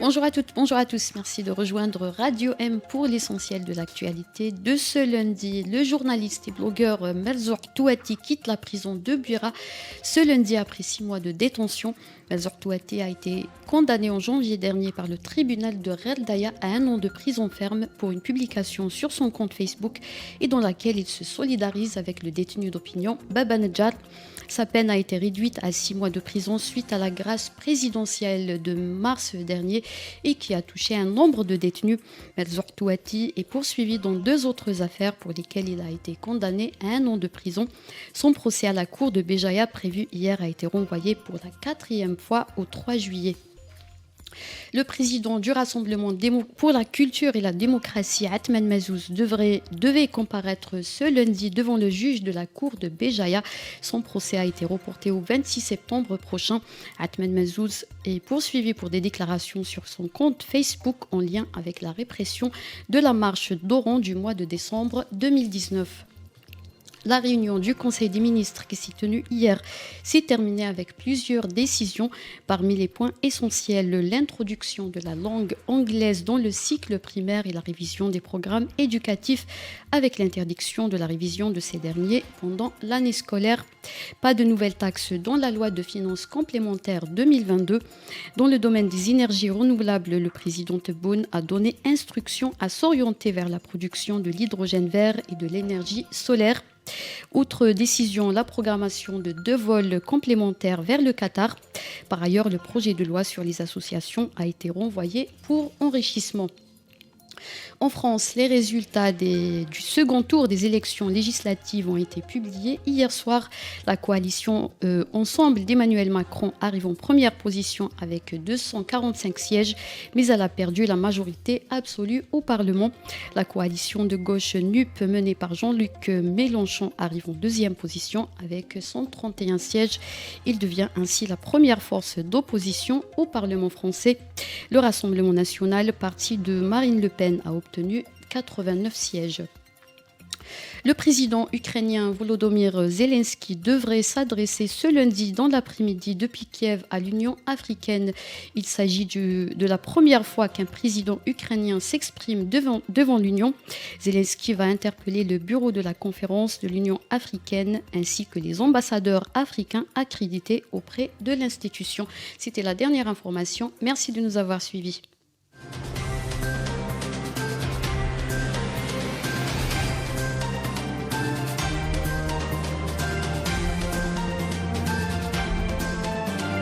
Bonjour à toutes, bonjour à tous. Merci de rejoindre Radio M pour l'essentiel de l'actualité de ce lundi. Le journaliste et blogueur Merzoug Touati quitte la prison de Buira ce lundi après 6 mois de détention. Merzoug Touati a été condamné en janvier dernier par le tribunal de Reldaya à 1 an de prison ferme pour une publication sur son compte Facebook et dans laquelle il se solidarise avec le détenu d'opinion Baba Nedjar. Sa peine a été réduite à 6 mois de prison suite à la grâce présidentielle de mars dernier et qui a touché un nombre de détenus. Merzoug Touati est poursuivi dans 2 autres affaires pour lesquelles il a été condamné à 1 an de prison. Son procès à la cour de Béjaïa prévu hier a été renvoyé pour la 4e fois au 3 juillet. Le président du Rassemblement pour la culture et la démocratie, Athmane Mazzouz, devait comparaître ce lundi devant le juge de la cour de Béjaïa. Son procès a été reporté au 26 septembre prochain. Athmane Mazzouz est poursuivi pour des déclarations sur son compte Facebook en lien avec la répression de la marche d'Oran du mois de décembre 2019. La réunion du Conseil des ministres qui s'est tenue hier s'est terminée avec plusieurs décisions. Parmi les points essentiels, l'introduction de la langue anglaise dans le cycle primaire et la révision des programmes éducatifs avec l'interdiction de la révision de ces derniers pendant l'année scolaire. Pas de nouvelles taxes dans la loi de finances complémentaire 2022. Dans le domaine des énergies renouvelables, le président Tebboune a donné instruction à s'orienter vers la production de l'hydrogène vert et de l'énergie solaire. Autre décision, la programmation de 2 vols complémentaires vers le Qatar. Par ailleurs, le projet de loi sur les associations a été renvoyé pour enrichissement. En France, les résultats du second tour des élections législatives ont été publiés hier soir. La coalition Ensemble d'Emmanuel Macron arrive en première position avec 245 sièges, mais elle a perdu la majorité absolue au Parlement. La coalition de gauche NUP menée par Jean-Luc Mélenchon arrive en deuxième position avec 131 sièges. Il devient ainsi la première force d'opposition au Parlement français. Le Rassemblement national, parti de Marine Le Pen, a obtenu 89 sièges. Le président ukrainien Volodymyr Zelensky devrait s'adresser ce lundi dans l'après-midi depuis Kiev à l'Union africaine. Il s'agit de la première fois qu'un président ukrainien s'exprime devant l'Union. Zelensky va interpeller le bureau de la conférence de l'Union africaine ainsi que les ambassadeurs africains accrédités auprès de l'institution. C'était la dernière information. Merci de nous avoir suivis.